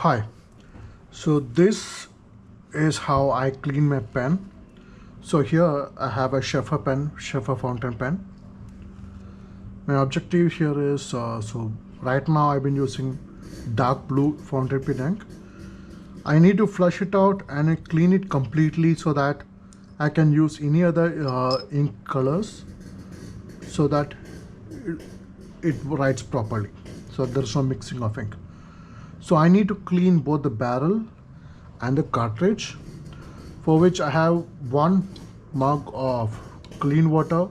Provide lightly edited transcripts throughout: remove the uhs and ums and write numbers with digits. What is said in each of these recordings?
Hi, so this is how I clean my pen. So here I have a Sheaffer Fountain pen. My objective here is, so right now I've been using dark blue fountain pen ink. I need to flush it out and I clean it completely so that I can use any other ink colors so that it writes properly. So there's no mixing of ink. So I need to clean both the barrel and the cartridge, for which I have 1 mug of clean water,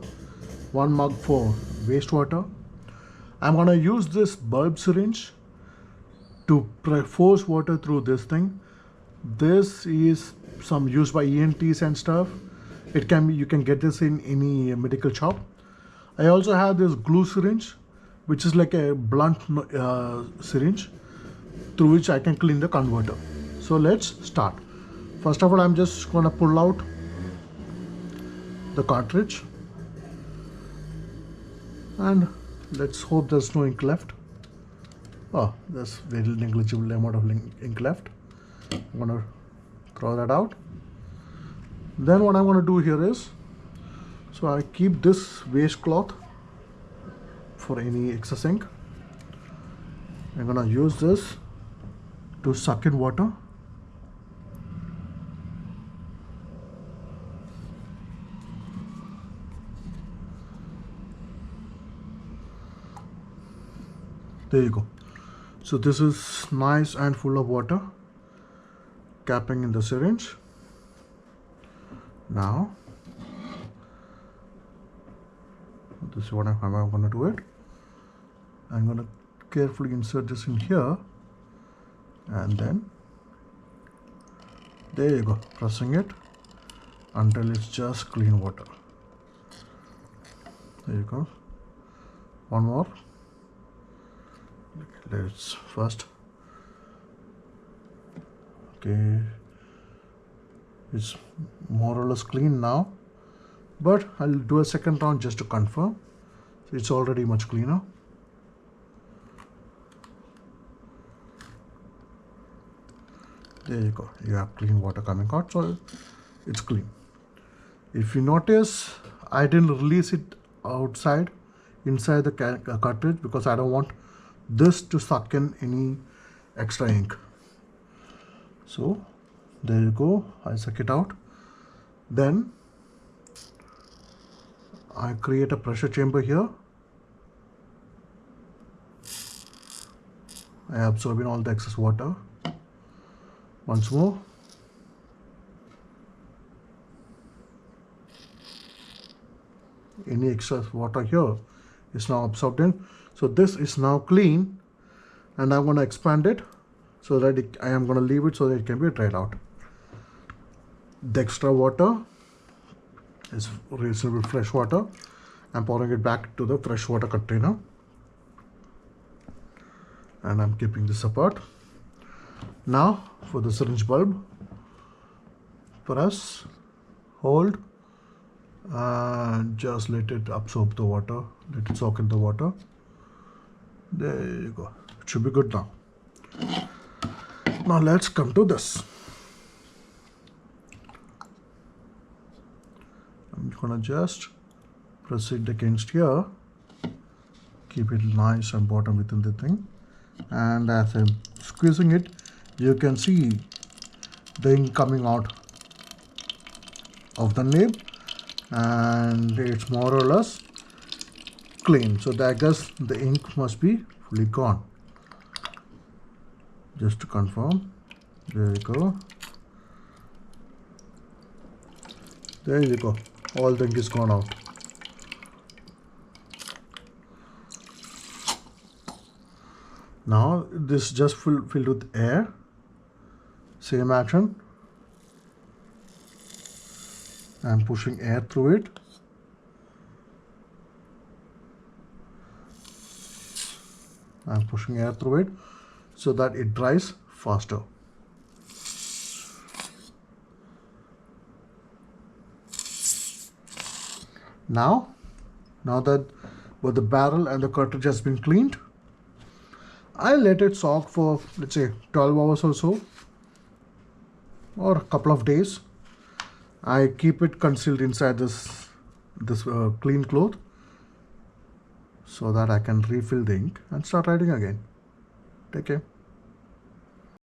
1 mug for wastewater. I'm gonna use this bulb syringe to force water through this thing. This is some used by ENTs and stuff. It can be, you can get this in any medical shop. I also have this glue syringe, which is like a blunt syringe through which I can clean the converter. So let's start. First of all, I'm just gonna pull out the cartridge and let's hope there's no ink left. Oh, there's very negligible amount of ink left. I'm gonna throw that out. Then what I'm gonna do here is, so I keep this waste cloth for any excess ink. I'm gonna use this to suck in water. There you go. So this is nice and full of water, capping in the syringe. Now, this is what I'm going to do it. I'm going to carefully insert this in here, and then there you go, pressing it until it's just clean water. There you go. One more. Let's first, okay, it's more or less clean now, but I'll do a second round just to confirm. So it's already much cleaner. There you go, you have clean water coming out, so it's clean. If you notice, I didn't release it inside the cartridge, because I don't want this to suck in any extra ink. So there you go, I suck it out. Then I create a pressure chamber here. I absorb in all the excess water. Once more. Any excess water here is now absorbed in. So this is now clean, and I'm going to expand it so that I am going to leave it so that it can be dried out. The extra water is reasonable fresh water. I'm pouring it back to the fresh water container, and I'm keeping this apart. Now for the syringe bulb, press, hold, and just let it absorb the water, let it soak in the water. There you go, it should be good now. Now let's come to this. I'm gonna just press it against here, keep it nice and bottom within the thing, and as I'm squeezing it, you can see the ink coming out of the nib, and it's more or less clean. So I guess the ink must be fully gone. Just to confirm, there you go. There you go, all the ink is gone out. Now this just filled with air. Same action. I'm pushing air through it. I'm pushing air through it so that it dries faster. Now that both the barrel and the cartridge has been cleaned, I let it soak for, let's say, 12 hours or so, or a couple of days. I keep it concealed inside this clean cloth so that I can refill the ink and start writing again. Take care.